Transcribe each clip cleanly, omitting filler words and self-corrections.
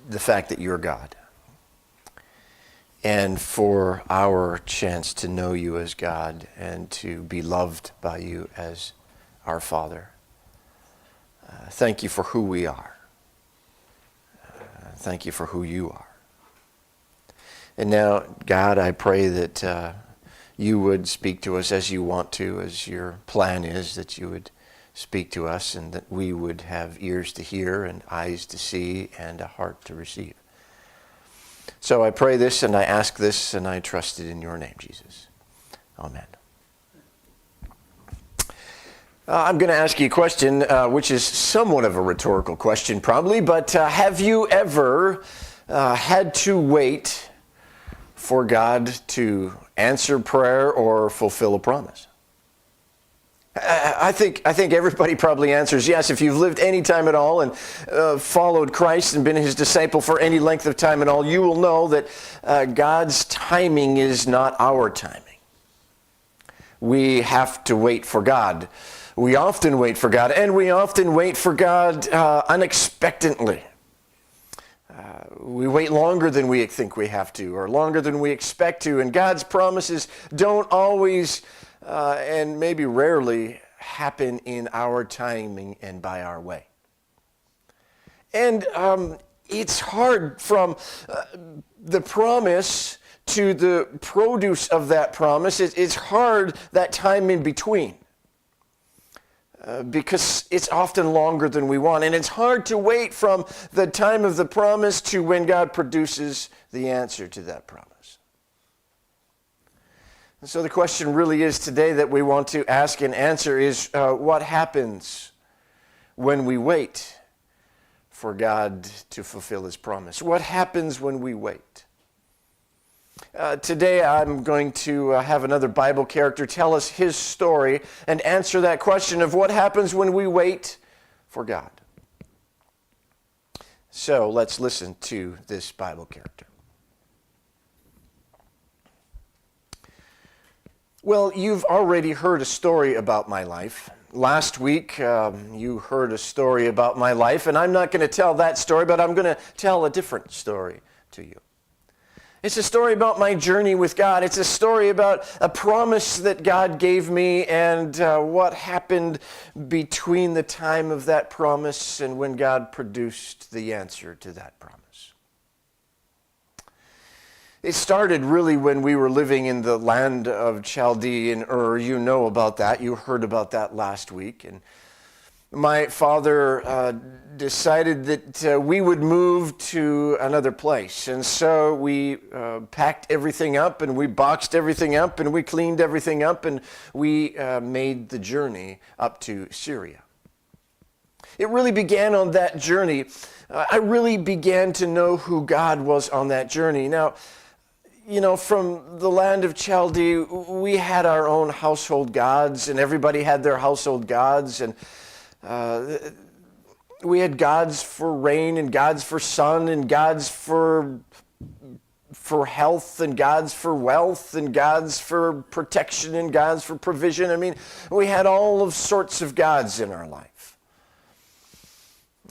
the fact that you're God, and for our chance to know you as God and to be loved by you as our Father. Thank you for who we are. Thank you for who you are. And now, God, I pray that you would speak to us as you want to, as your plan is, that you would speak to us and that we would have ears to hear and eyes to see and a heart to receive. So I pray this and I ask this and I trust it in your name, Jesus. Amen. I'm going to ask you a question, which is somewhat of a rhetorical question probably, but have you ever had to wait for God to answer prayer or fulfill a promise? I think everybody probably answers yes. If you've lived any time at all and followed Christ and been his disciple for any length of time at all, you will know that God's timing is not our timing. We have to wait for God. We often wait for God, and we often wait for God unexpectedly. We wait longer than we think we have to, or longer than we expect to, and God's promises don't always and maybe rarely happen in our timing and by our way. And it's hard from the promise to the produce of that promise. It's hard that time in between because it's often longer than we want. And it's hard to wait from the time of the promise to when God produces the answer to that promise. And so the question really is today that we want to ask and answer is what happens when we wait for God to fulfill his promise? What happens when we wait? Today I'm going to have another Bible character tell us his story and answer that question of what happens when we wait for God. So let's listen to this Bible character. Well, you've already heard a story about my life. Last week, you heard a story about my life, and I'm not going to tell that story, but I'm going to tell a different story to you. It's a story about my journey with God. It's a story about a promise that God gave me and what happened between the time of that promise and when God produced the answer to that promise. It started really when we were living in the land of Chaldee in Ur. You know about that. You heard about that last week. And my father decided that we would move to another place. And so we packed everything up and we boxed everything up and we cleaned everything up and we made the journey up to Syria. It really began on that journey. I really began to know who God was on that journey. Now, you know, from the land of Chaldee, we had our own household gods, and everybody had their household gods, and we had gods for rain, and gods for sun, and gods for health, and gods for wealth, and gods for protection, and gods for provision. I mean, we had all of sorts of gods in our life.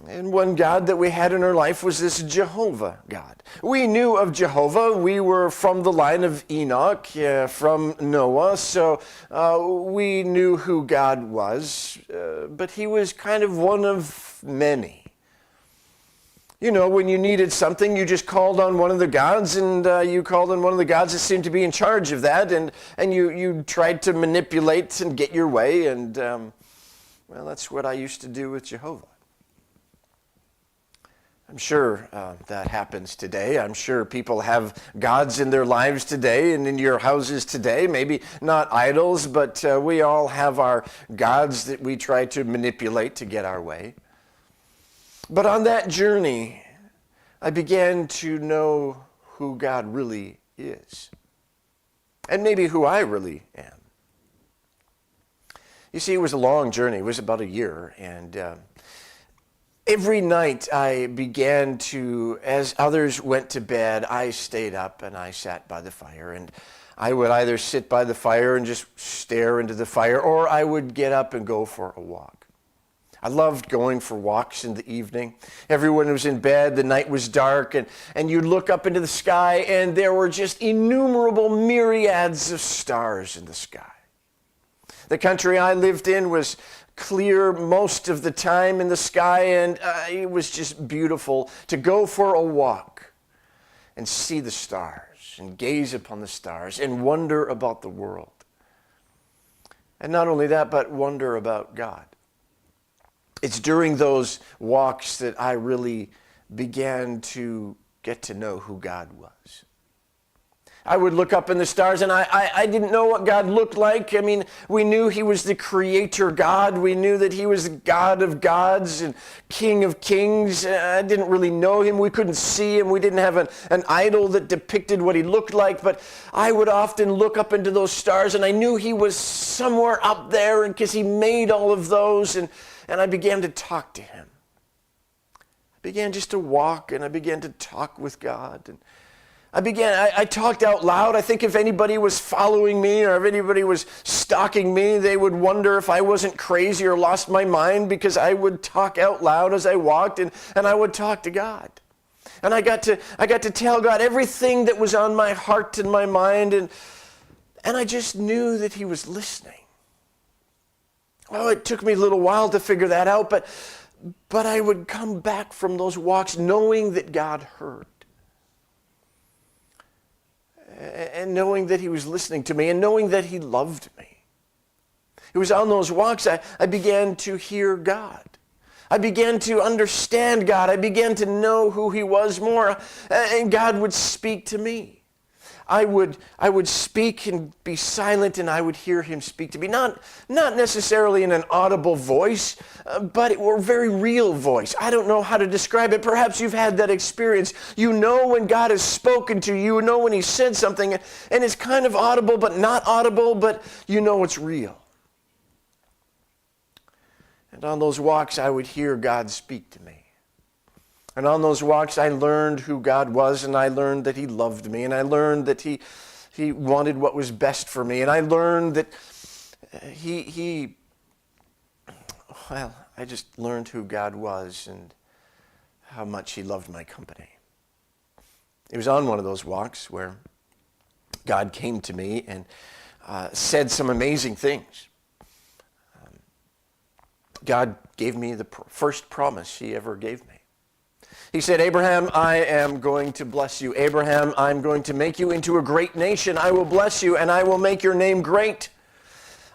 And one God that we had in our life was this Jehovah God. We knew of Jehovah. We were from the line of Enoch, from Noah, so we knew who God was, but he was kind of one of many. You know, when you needed something, you just called on one of the gods, and you called on one of the gods that seemed to be in charge of that, and you tried to manipulate and get your way, and well, that's what I used to do with Jehovah. I'm sure that happens today. I'm sure people have gods in their lives today and in your houses today. Maybe not idols, but we all have our gods that we try to manipulate to get our way. But on that journey, I began to know who God really is, and maybe who I really am. You see, it was a long journey. It was about a year, and every night I began to, as others went to bed, I stayed up and I sat by the fire. And I would either sit by the fire and just stare into the fire, or I would get up and go for a walk. I loved going for walks in the evening. Everyone was in bed, the night was dark, and you'd look up into the sky, and there were just innumerable myriads of stars in the sky. The country I lived in was clear most of the time in the sky, and it was just beautiful to go for a walk and see the stars and gaze upon the stars and wonder about the world. And not only that, but wonder about God. It's during those walks that I really began to get to know who God was. I would look up in the stars, and I didn't know what God looked like. I mean, we knew he was the creator God. We knew that he was the God of gods and King of kings. I didn't really know him. We couldn't see him. We didn't have an idol that depicted what he looked like. But I would often look up into those stars, and I knew he was somewhere up there because he made all of those. And I began to talk to him. I began just to walk, and I began to talk with God. And I talked out loud. I think if anybody was following me or if anybody was stalking me, they would wonder if I wasn't crazy or lost my mind, because I would talk out loud as I walked, and I would talk to God. And I got to tell God everything that was on my heart and my mind, and I just knew that he was listening. Oh, it took me a little while to figure that out, but I would come back from those walks knowing that God heard. And knowing that he was listening to me, and knowing that he loved me. It was on those walks I began to hear God. I began to understand God. I began to know who he was more, and God would speak to me. I would speak and be silent, and I would hear him speak to me. Not necessarily in an audible voice, but a very real voice. I don't know how to describe it. Perhaps you've had that experience. You know when God has spoken to you. You know when he said something, and it's kind of audible but not audible, but you know it's real. And on those walks, I would hear God speak to me. And on those walks, I learned who God was, and I learned that he loved me, and I learned that he wanted what was best for me, and I learned that I just learned who God was and how much he loved my company. It was on one of those walks where God came to me and said some amazing things. God gave me the first promise he ever gave me. He said, Abraham, I am going to bless you. Abraham, I'm going to make you into a great nation. I will bless you, and I will make your name great.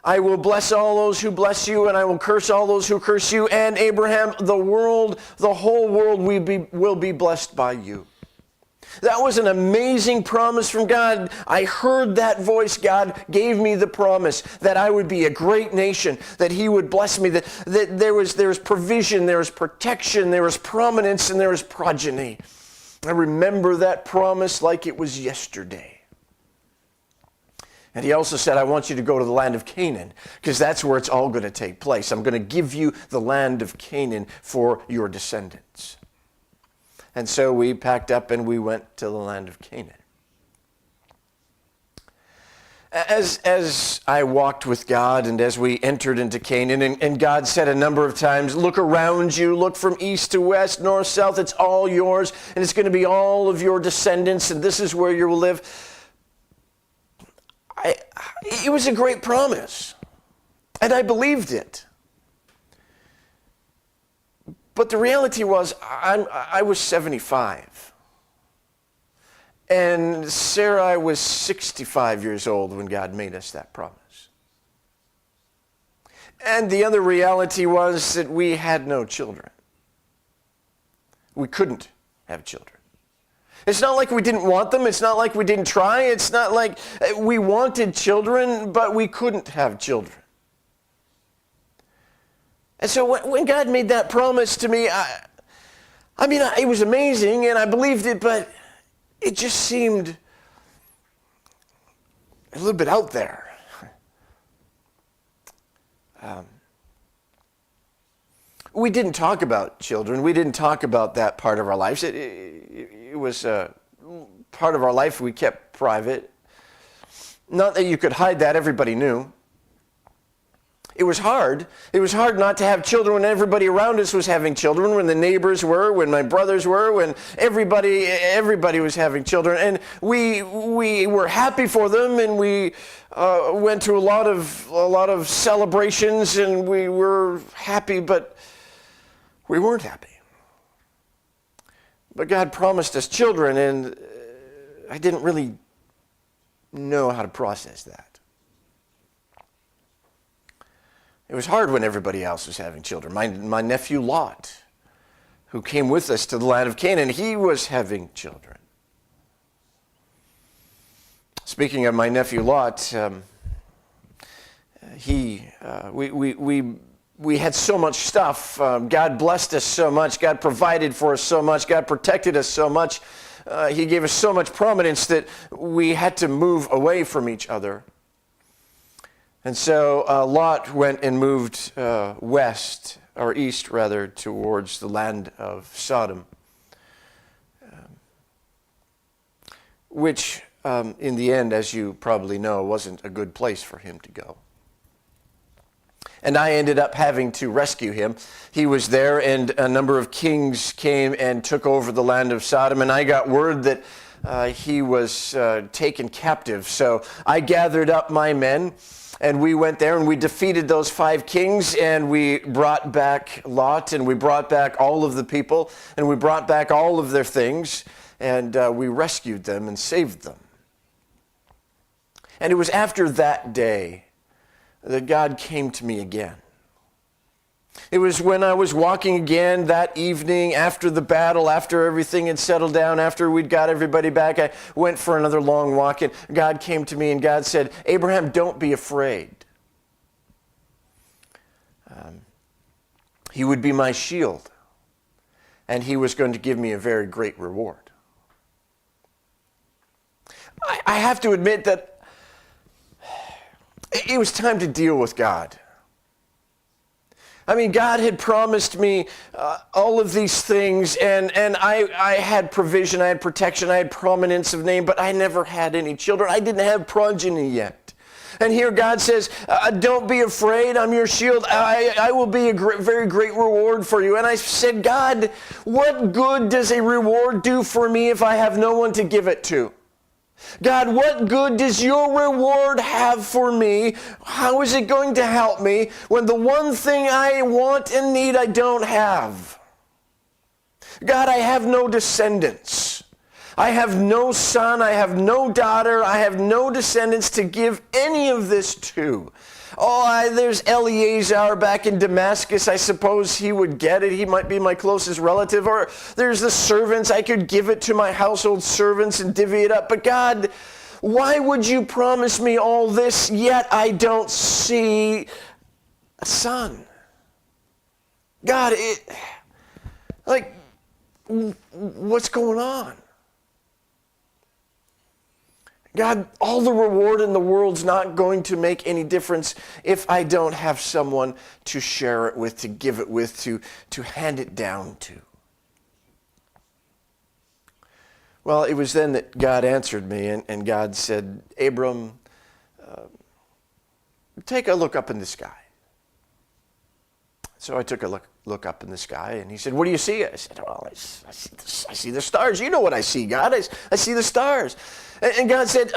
I will bless all those who bless you, and I will curse all those who curse you. And Abraham, the whole world will be blessed by you. That was an amazing promise from God. I heard that voice. God gave me the promise that I would be a great nation, that he would bless me, that there was provision, there was protection, there was prominence, and there was progeny. I remember that promise like it was yesterday. And he also said, I want you to go to the land of Canaan, because that's where it's all going to take place. I'm going to give you the land of Canaan for your descendants. And so we packed up and we went to the land of Canaan. As I walked with God and as we entered into Canaan, and God said a number of times, look around you, look from east to west, north, south, it's all yours, and it's going to be all of your descendants, and this is where you will live. It was a great promise, and I believed it. But the reality was, I was 75. And Sarai was 65 years old when God made us that promise. And the other reality was that we had no children. We couldn't have children. It's not like we didn't want them. It's not like we didn't try. It's not like we wanted children, but we couldn't have children. And so when God made that promise to me, it was amazing, and I believed it, but it just seemed a little bit out there. We didn't talk about children. We didn't talk about that part of our lives. It was part of our life we kept private. Not that you could hide that. Everybody knew. It was hard. It was hard not to have children when everybody around us was having children, when the neighbors were, when my brothers were, when everybody was having children. And we were happy for them, and we went to a lot of celebrations, and we were happy, but we weren't happy. But God promised us children, and I didn't really know how to process that. It was hard when everybody else was having children. My nephew Lot, who came with us to the land of Canaan, he was having children. Speaking of my nephew Lot, we had so much stuff. God blessed us so much. God provided for us so much. God protected us so much. He gave us so much prominence that we had to move away from each other. And so Lot went and moved east towards the land of Sodom, which in the end, as you probably know, wasn't a good place for him to go. And I ended up having to rescue him. He was there, and a number of kings came and took over the land of Sodom, and I got word that he was taken captive. So I gathered up my men, and we went there, and we defeated those 5 kings, and we brought back Lot, and we brought back all of the people, and we brought back all of their things, and we rescued them and saved them. And it was after that day that God came to me again. It was when I was walking again that evening after the battle, after everything had settled down, after we'd got everybody back. I went for another long walk, and God came to me, and God said, "Abraham, don't be afraid." He would be my shield, and he was going to give me a very great reward. I have to admit that it was time to deal with God. I mean, God had promised me all of these things, and I had provision, I had protection, I had prominence of name, but I never had any children. I didn't have progeny yet. And here God says, don't be afraid, I'm your shield. I will be a very great reward for you. And I said, God, what good does a reward do for me if I have no one to give it to? God, what good does your reward have for me? How is it going to help me when the one thing I want and need I don't have? God, I have no descendants. I have no son. I have no daughter. I have no descendants to give any of this to. There's Eleazar back in Damascus. I suppose he would get it. He might be my closest relative. Or there's the servants. I could give it to my household servants and divvy it up. But God, why would you promise me all this, yet I don't see a son? God, what's going on? God, all the reward in the world's not going to make any difference if I don't have someone to share it with, to give it with, to hand it down to. Well, it was then that God answered me, and God said, Abram, take a look up in the sky. So I took a look up in the sky, and he said, what do you see? I said, well, I see the stars. You know what I see, God. I see the stars. And God said,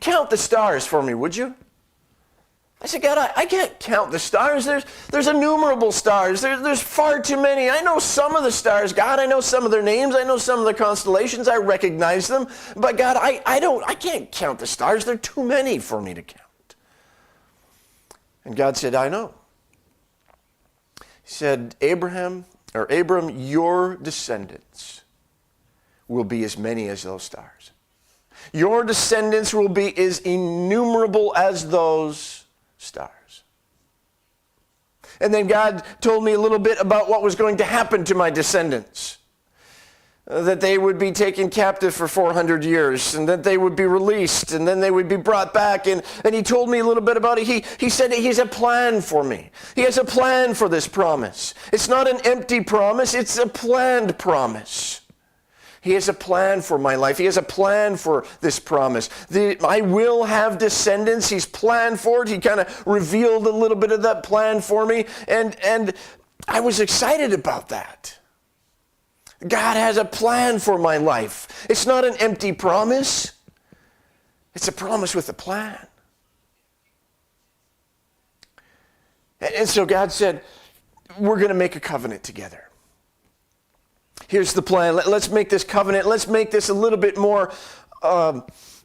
count the stars for me, would you? I said, God, I can't count the stars. There's innumerable stars. There's far too many. I know some of the stars, God. I know some of their names. I know some of the constellations. I recognize them. But God, I can't count the stars. They're too many for me to count. And God said, I know. He said, Abram, your descendants will be as many as those stars. Your descendants will be as innumerable as those stars. And then God told me a little bit about what was going to happen to my descendants. That they would be taken captive for 400 years, and that they would be released, and then they would be brought back. And he told me a little bit about it. He said he has a plan for me. He has a plan for this promise. It's not an empty promise. It's a planned promise. He has a plan for my life. He has a plan for this promise. I will have descendants. He's planned for it. He kind of revealed a little bit of that plan for me. And I was excited about that. God has a plan for my life. It's not an empty promise. It's a promise with a plan. And so God said, we're going to make a covenant together. Here's the plan. Let's make this covenant. Let's make this a little bit more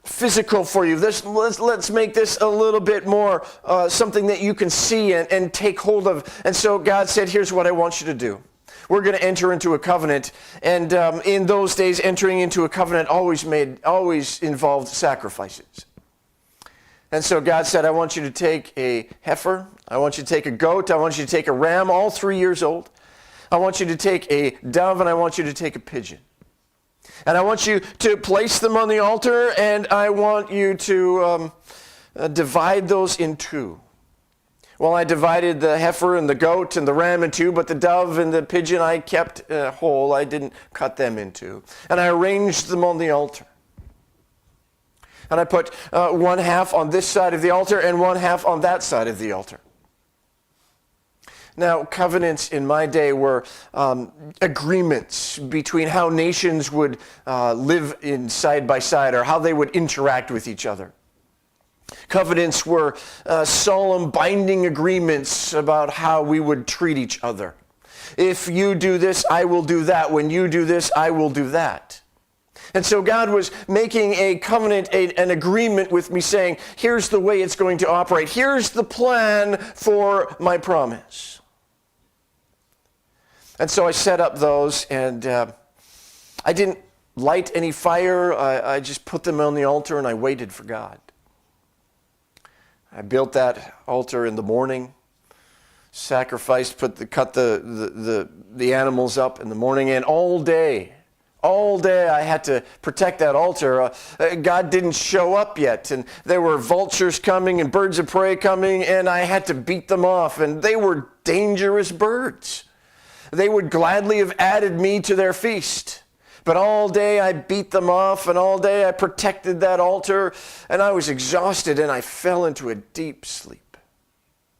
physical for you. Let's make this a little bit more something that you can see and take hold of. And so God said, here's what I want you to do. We're going to enter into a covenant. And in those days, entering into a covenant always involved sacrifices. And so God said, I want you to take a heifer. I want you to take a goat. I want you to take a ram, all 3 years old. I want you to take a dove, and I want you to take a pigeon. And I want you to place them on the altar, and I want you to divide those in two. Well, I divided the heifer and the goat and the ram in two, but the dove and the pigeon I kept whole. I didn't cut them in two. And I arranged them on the altar. And I put one half on this side of the altar and one half on that side of the altar. Now, covenants in my day were agreements between how nations would live in side by side, or how they would interact with each other. Covenants were solemn, binding agreements about how we would treat each other. If you do this, I will do that. When you do this, I will do that. And so God was making a covenant, an agreement with me, saying, here's the way it's going to operate. Here's the plan for my promise. And so I set up those, and I didn't light any fire. I just put them on the altar, and I waited for God. I built that altar in the morning, sacrificed, cut the animals up in the morning, and all day I had to protect that altar. God didn't show up yet, and there were vultures coming and birds of prey coming, and I had to beat them off, and they were dangerous birds. They would gladly have added me to their feast. But all day I beat them off, and all day I protected that altar, and I was exhausted, and I fell into a deep sleep.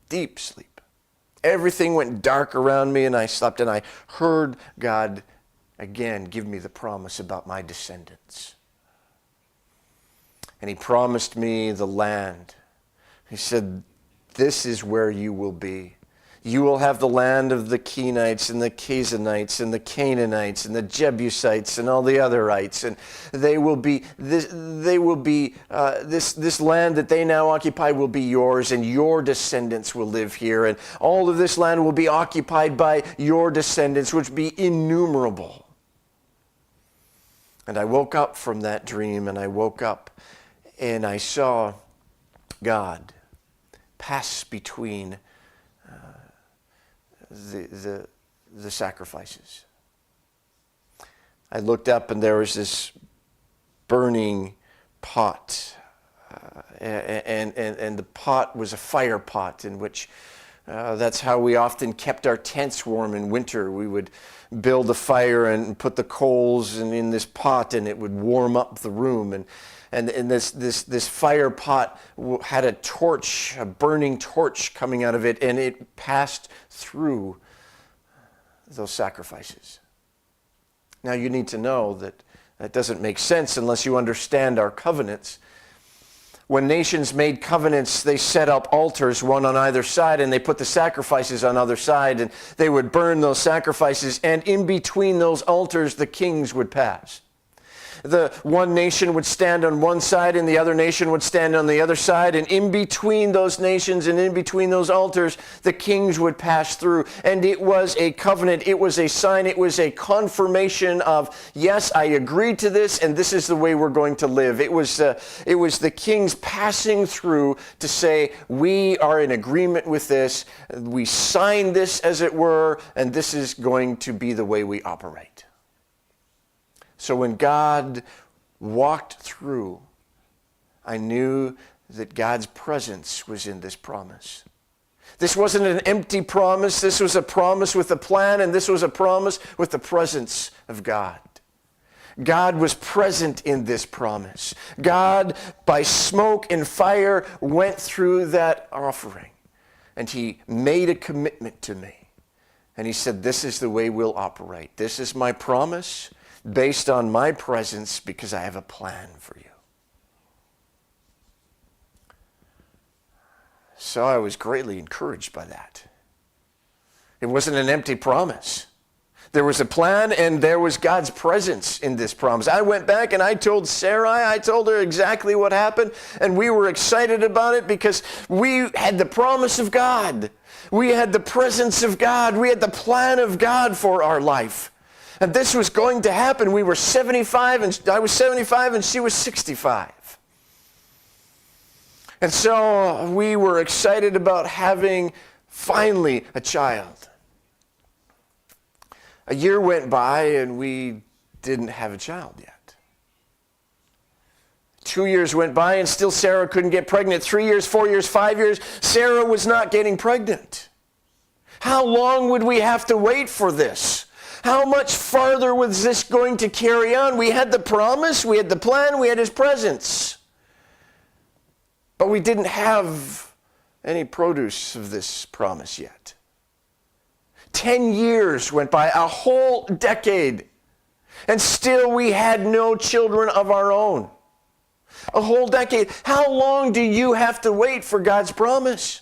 Deep sleep. Everything went dark around me, and I slept, and I heard God again give me the promise about my descendants. And he promised me the land. He said, this is where you will be. You will have the land of the Kenites and the Canaanites and the Canaanites and the Jebusites and all the otherites, and this land that they now occupy will be yours, and your descendants will live here, and all of this land will be occupied by your descendants, which will be innumerable. And I woke up from that dream, and I woke up and I saw God pass between the sacrifices. I looked up, and there was this burning pot, and the pot was a fire pot, in which that's how we often kept our tents warm in winter. We would build a fire and put the coals in this pot, and it would warm up the room. And this fire pot had a torch, a burning torch coming out of it, and it passed through those sacrifices. Now you need to know that that doesn't make sense unless you understand our covenants. When nations made covenants, they set up altars, one on either side, and they put the sacrifices on either side, and they would burn those sacrifices, and in between those altars, the kings would pass. The one nation would stand on one side and the other nation would stand on the other side, and in between those nations and in between those altars, the kings would pass through. And it was a covenant, it was a sign, it was a confirmation of, yes, I agreed to this, and this is the way we're going to live. It was the kings passing through to say, we are in agreement with this, we signed this as it were, and this is going to be the way we operate. So when God walked through, I knew that God's presence was in this promise. This wasn't an empty promise. This was a promise with a plan, and this was a promise with the presence of God. God was present in this promise. God, by smoke and fire, went through that offering. And he made a commitment to me. And he said, this is the way we'll operate. This is my promise based on my presence because I have a plan for you. So I was greatly encouraged by that. It wasn't an empty promise. There was a plan and there was God's presence in this promise. I went back and I told Sarai, I told her exactly what happened, and we were excited about it because we had the promise of God. We had the presence of God. We had the plan of God for our life. And this was going to happen. We were 75 and I was 75 and she was 65. And so we were excited about having finally a child. A year went by and we didn't have a child yet. 2 years went by and still Sarah couldn't get pregnant. 3 years, 4 years, 5 years, Sarah was not getting pregnant. How long would we have to wait for this? How much farther was this going to carry on? We had the promise, we had the plan, we had his presence. But we didn't have any produce of this promise yet. 10 years went by, a whole decade, and still we had no children of our own. A whole decade. How long do you have to wait for God's promise?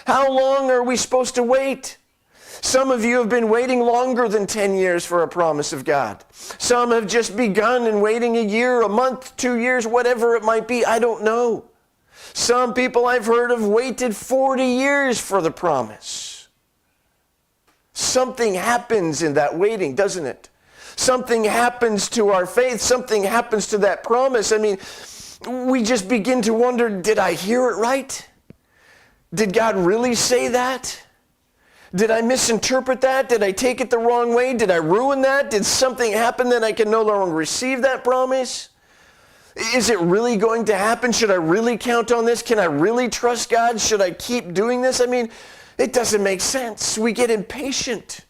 How long are we supposed to wait? Some of you have been waiting longer than 10 years for a promise of God. Some have just begun and waiting a year, a month, 2 years, whatever it might be. I don't know. Some people I've heard have waited 40 years for the promise. Something happens in that waiting, doesn't it? Something happens to our faith. Something happens to that promise. I mean, we just begin to wonder, did I hear it right? Did God really say that? Did I misinterpret that? Did I take it the wrong way? Did I ruin that? Did something happen that I can no longer receive that promise? Is it really going to happen? Should I really count on this? Can I really trust God? Should I keep doing this? I mean, it doesn't make sense. We get impatient.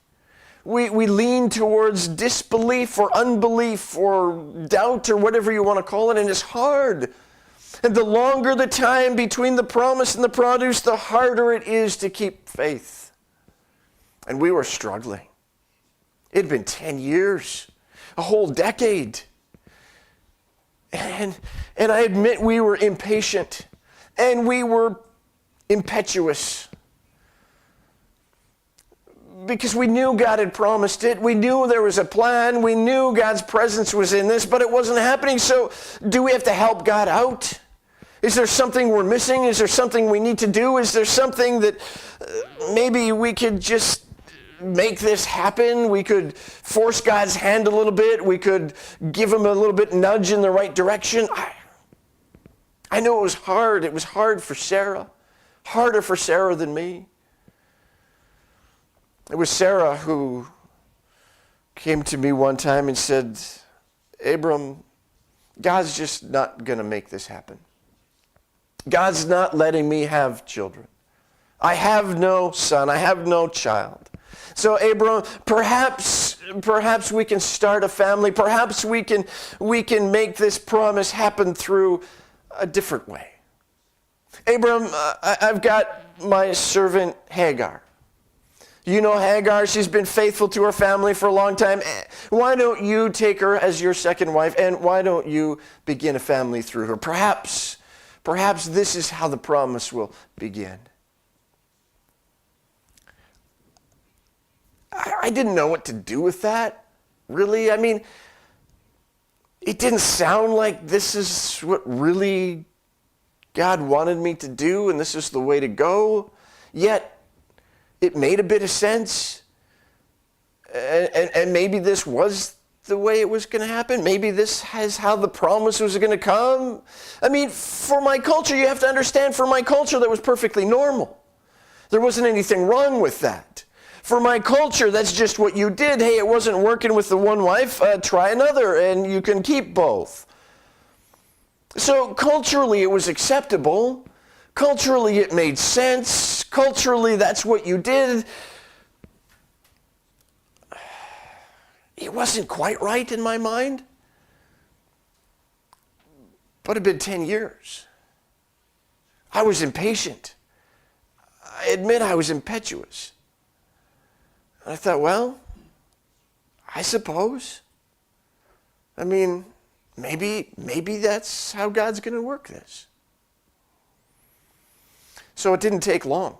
We lean towards disbelief or unbelief or doubt or whatever you want to call it, and it's hard. And the longer the time between the promise and the produce, the harder it is to keep faith. And we were struggling. It had been 10 years, a whole decade. And I admit we were impatient and we were impetuous. Because we knew God had promised it. We knew there was a plan. We knew God's presence was in this, but it wasn't happening. So do we have to help God out? Is there something we're missing? Is there something we need to do? Is there something that maybe we could just make this happen? We could force God's hand a little bit. We could give him a little bit nudge in the right direction. I know it was hard. It was hard for Sarah. Harder for Sarah than me. It was Sarah who came to me one time and said, Abram, God's just not going to make this happen. God's not letting me have children. I have no son. I have no child. So Abram, perhaps we can start a family. Perhaps we can make this promise happen through a different way. Abram, I've got my servant Hagar. You know Hagar, she's been faithful to her family for a long time. Why don't you take her as your second wife, and why don't you begin a family through her? Perhaps this is how the promise will begin. I didn't know what to do with that, really. I mean, it didn't sound like this is what really God wanted me to do, and this is the way to go. Yet, it made a bit of sense. And maybe this was the way it was going to happen. Maybe this is how the promise was going to come. I mean, for my culture, you have to understand, for my culture, that was perfectly normal. There wasn't anything wrong with that. For my culture, that's just what you did. Hey, it wasn't working with the one wife, try another, and you can keep both. So culturally, it was acceptable. Culturally, it made sense. Culturally, that's what you did. It wasn't quite right in my mind. But it had been 10 years. I was impatient. I admit I was impetuous. And I thought, well, I suppose. I mean, maybe that's how God's going to work this. So it didn't take long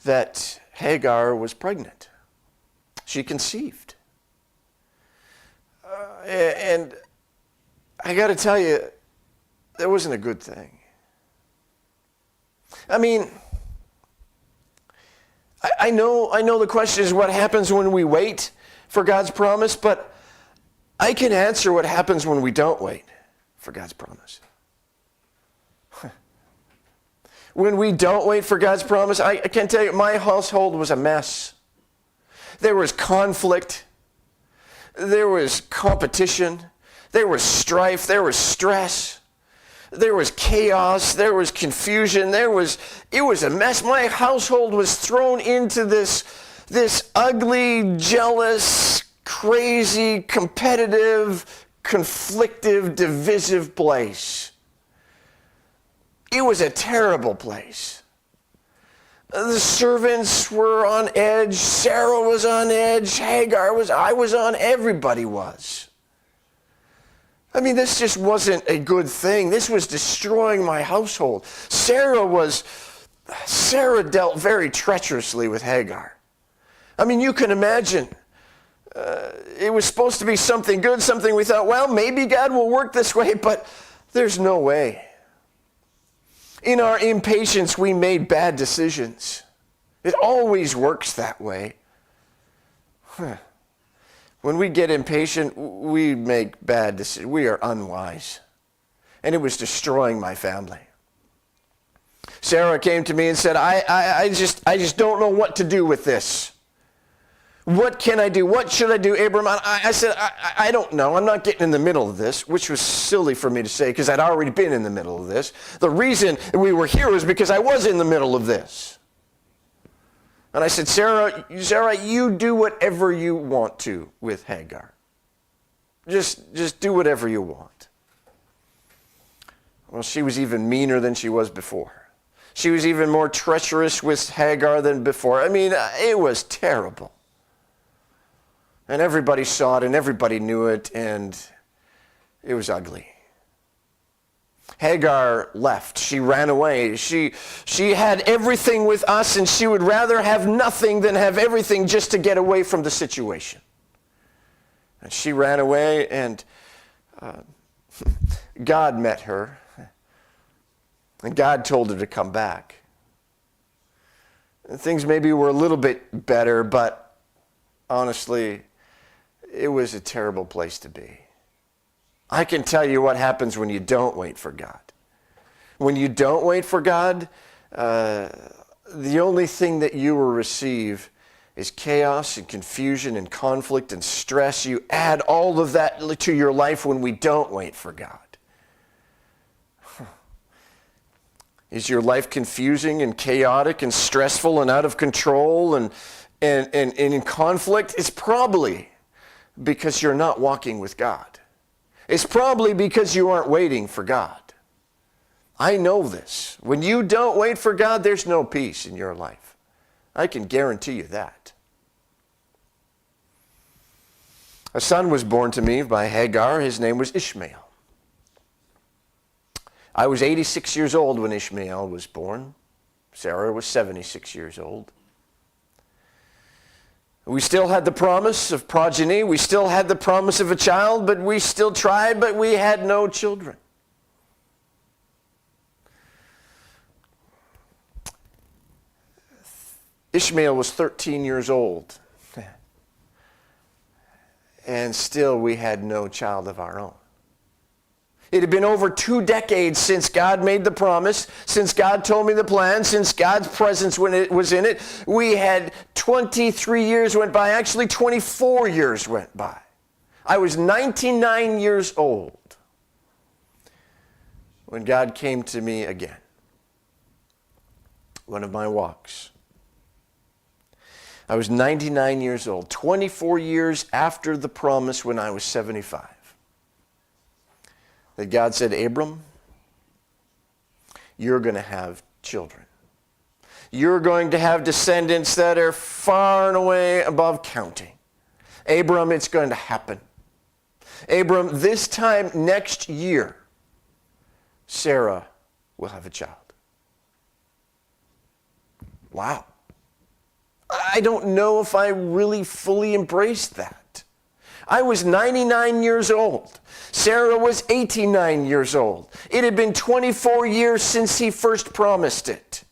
that Hagar was pregnant. She conceived. And I got to tell you, that wasn't a good thing. I mean, I know the question is what happens when we wait for God's promise, but I can answer what happens when we don't wait for God's promise. When we don't wait for God's promise, I can tell you, my household was a mess. There was conflict. There was competition. There was strife. There was stress. There was chaos. There was confusion. It was a mess. My household was thrown into this ugly, jealous, crazy, competitive, conflictive, divisive place. It was a terrible place. The servants were on edge. Sarah was on edge. Hagar was. I was on. Everybody was. I mean, this just wasn't a good thing. This was destroying my household. Sarah dealt very treacherously with Hagar. I mean, you can imagine. It was supposed to be something good, something we thought, well, maybe God will work this way, but there's no way. In our impatience, we made bad decisions. It always works that way. When we get impatient, we make bad decisions. We are unwise. And it was destroying my family. Sarah came to me and said, I just don't know what to do with this. What can I do? What should I do, Abram? I said, I don't know. I'm not getting in the middle of this, which was silly for me to say because I'd already been in the middle of this. The reason we were here was because I was in the middle of this. And I said, Sarah, you do whatever you want to with Hagar. Just do whatever you want. Well, she was even meaner than she was before. She was even more treacherous with Hagar than before. I mean, it was terrible. And everybody saw it, and everybody knew it, and it was ugly. Hagar left. She ran away. She had everything with us, and she would rather have nothing than have everything just to get away from the situation. And she ran away, and God met her, and God told her to come back. And things maybe were a little bit better, but honestly, it was a terrible place to be. I can tell you what happens when you don't wait for God. When you don't wait for God, the only thing that you will receive is chaos and confusion and conflict and stress. You add all of that to your life when we don't wait for God. Is your life confusing and chaotic and stressful and out of control and in conflict? It's probably because you're not walking with God. It's probably because you aren't waiting for God. I know this. When you don't wait for God, there's no peace in your life. I can guarantee you that. A son was born to me by Hagar. His name was Ishmael. I was 86 years old when Ishmael was born. Sarah was 76 years old. We still had the promise of progeny. We still had the promise of a child, but we still tried, but we had no children. Ishmael was 13 years old, and still we had no child of our own. It had been over 2 decades since God made the promise, since God told me the plan, since God's presence when it was in it. We had 23 years went by, actually 24 years went by. I was 99 years old when God came to me again. One of my walks. I was 99 years old, 24 years after the promise when I was 75. that God said, Abram, you're going to have children. You're going to have descendants that are far and away above counting. Abram, it's going to happen. Abram, this time next year, Sarah will have a child. Wow. I don't know if I really fully embraced that. I was 99 years old. Sarah was 89 years old. It had been 24 years since he first promised it.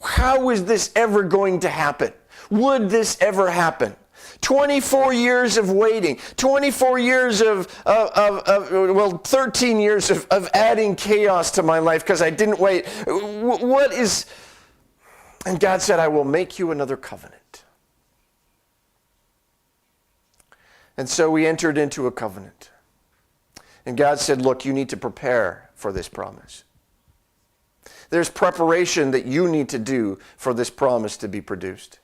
How is this ever going to happen? Would this ever happen? 24 years of waiting, 24 years of 13 years of adding chaos to my life because I didn't wait. What is... And God said, I will make you another covenant. And so we entered into a covenant. And God said, look, you need to prepare for this promise. There's preparation that you need to do for this promise to be produced.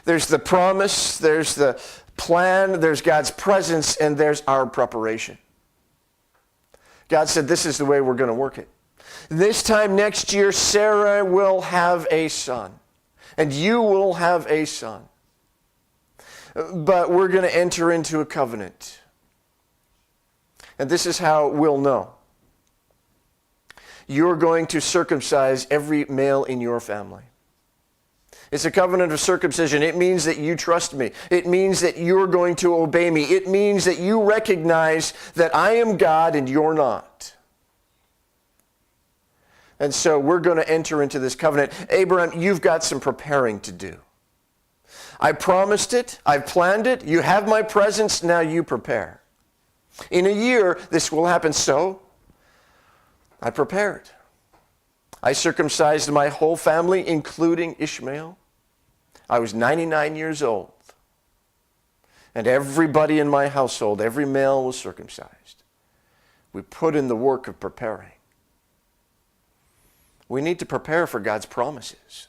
There's the promise, there's the plan, there's God's presence, and there's our preparation. God said, this is the way we're going to work it. This time next year, Sarah will have a son, and you will have a son. But we're going to enter into a covenant. And this is how we'll know. You're going to circumcise every male in your family. It's a covenant of circumcision. It means that you trust me. It means that you're going to obey me. It means that you recognize that I am God and you're not. And so we're going to enter into this covenant. Abraham, you've got some preparing to do. I promised it. I've planned it. You have my presence. Now you prepare. In a year, this will happen. So I prepared. I circumcised my whole family, including Ishmael. I was 99 years old. And everybody in my household, every male was circumcised. We put in the work of preparing. We need to prepare for God's promises.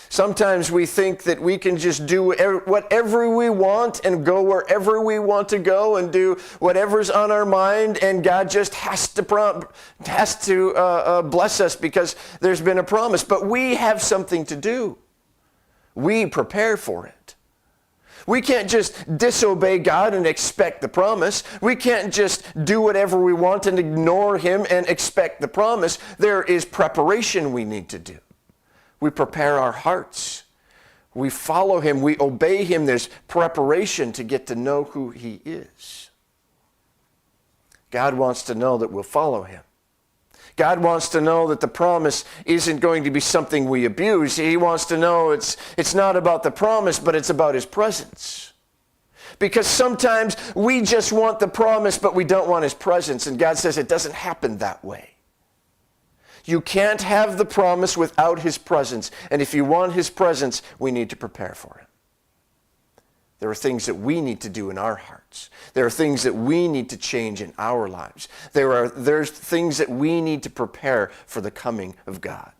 Sometimes we think that we can just do whatever we want and go wherever we want to go and do whatever's on our mind, and God just has to bless us because there's been a promise. But we have something to do. We prepare for it. We can't just disobey God and expect the promise. We can't just do whatever we want and ignore Him and expect the promise. There is preparation we need to do. We prepare our hearts. We follow Him. We obey Him. There's preparation to get to know who He is. God wants to know that we'll follow Him. God wants to know that the promise isn't going to be something we abuse. He wants to know it's not about the promise, but it's about His presence. Because sometimes we just want the promise, but we don't want His presence. And God says it doesn't happen that way. You can't have the promise without His presence. And if you want His presence, we need to prepare for it. There are things that we need to do in our hearts. There are things that we need to change in our lives. There's things that we need to prepare for the coming of God.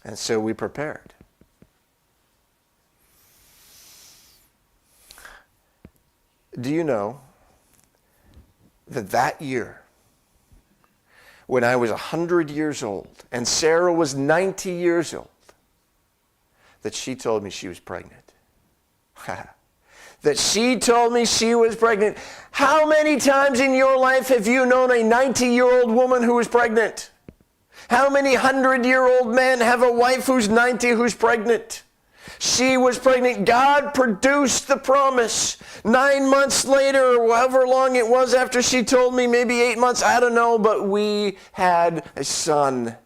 And so we prepared. Do you know that year, when I was 100 years old and Sarah was 90 years old, that she told me she was pregnant? That she told me she was pregnant. How many times in your life have you known a 90-year-old woman who is pregnant? How many 100-year-old men have a wife who's 90 who's pregnant? She was pregnant. God produced the promise. 9 months later, or however long it was after she told me, maybe 8 months, I don't know, but we had a son,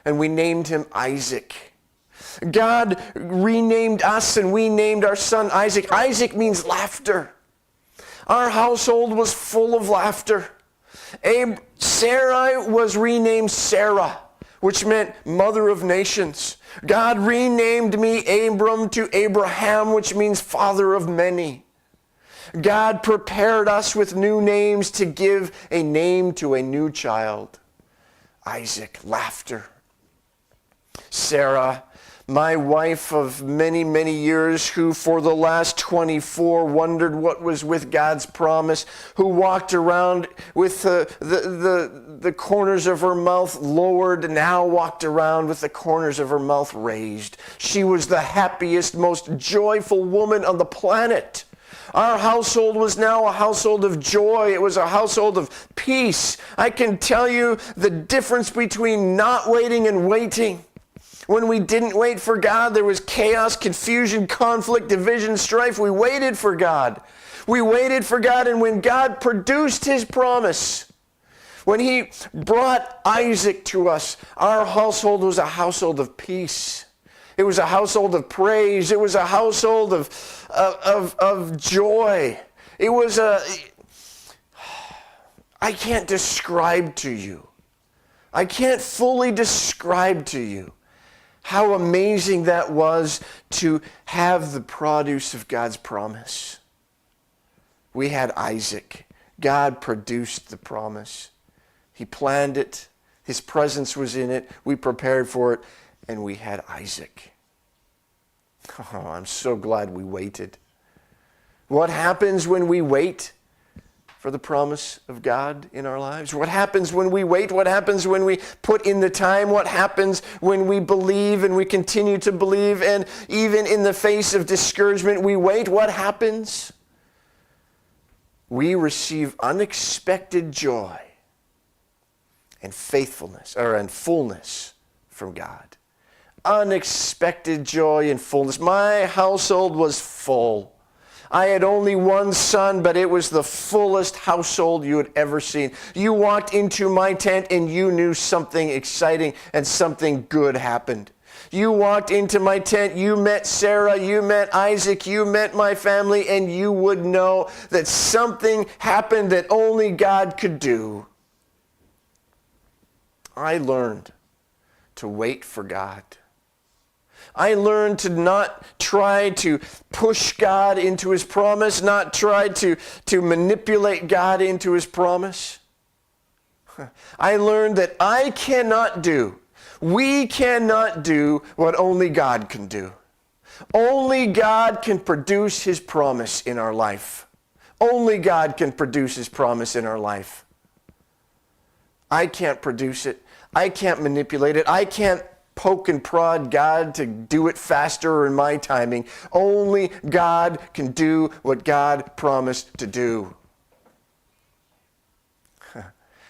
and we named him Isaac. God renamed us, and we named our son Isaac. Isaac means laughter. Our household was full of laughter. Sarai was renamed Sarah, which meant mother of nations. God renamed me Abram to Abraham, which means father of many. God prepared us with new names to give a name to a new child. Isaac, laughter. Sarah, My wife of many, many years, who for the last 24 wondered what was with God's promise, who walked around with the corners of her mouth lowered, and now walked around with the corners of her mouth raised. She was the happiest, most joyful woman on the planet. Our household was now a household of joy. It was a household of peace. I can tell you the difference between not waiting and waiting. When we didn't wait for God, there was chaos, confusion, conflict, division, strife. We waited for God. We waited for God, and when God produced his promise, when he brought Isaac to us, our household was a household of peace. It was a household of praise. It was a household of joy. It was I can't describe to you. I can't fully describe to you how amazing that was to have the produce of God's promise. We had Isaac. God produced the promise. He planned it. His presence was in it. We prepared for it. And we had Isaac. Oh, I'm so glad we waited. What happens when we wait for the promise of God in our lives? What happens when we wait? What happens when we put in the time? What happens when we believe and we continue to believe, and even in the face of discouragement we wait? What happens? We receive unexpected joy and faithfulness, and fullness from God. Unexpected joy and fullness. My household was full. I had only one son, but it was the fullest household you had ever seen. You walked into my tent and you knew something exciting and something good happened. You walked into my tent, you met Sarah, you met Isaac, you met my family, and you would know that something happened that only God could do. I learned to wait for God. I learned to not try to push God into his promise, not try to manipulate God into his promise. I learned that we cannot do what only God can do. Only God can produce his promise in our life. Only God can produce his promise in our life. I can't produce it. I can't manipulate it. I can't poke and prod God to do it faster or in my timing. Only God can do what God promised to do.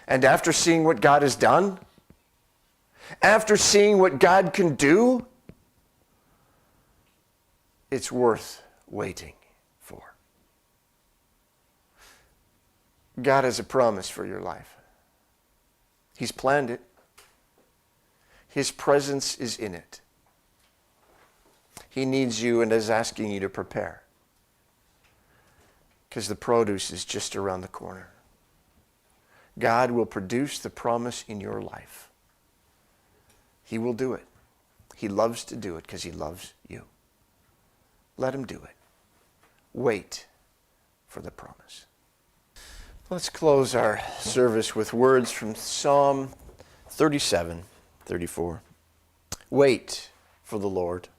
And after seeing what God has done, after seeing what God can do, it's worth waiting for. God has a promise for your life. He's planned it. His presence is in it. He needs you and is asking you to prepare, because the produce is just around the corner. God will produce the promise in your life. He will do it. He loves to do it because he loves you. Let him do it. Wait for the promise. Let's close our service with words from Psalm 37:34. Wait for the Lord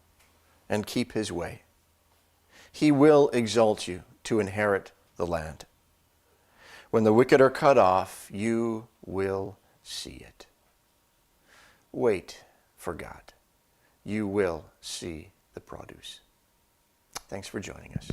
and keep his way. He will exalt you to inherit the land. When the wicked are cut off, you will see it. Wait for God. You will see the produce. Thanks for joining us.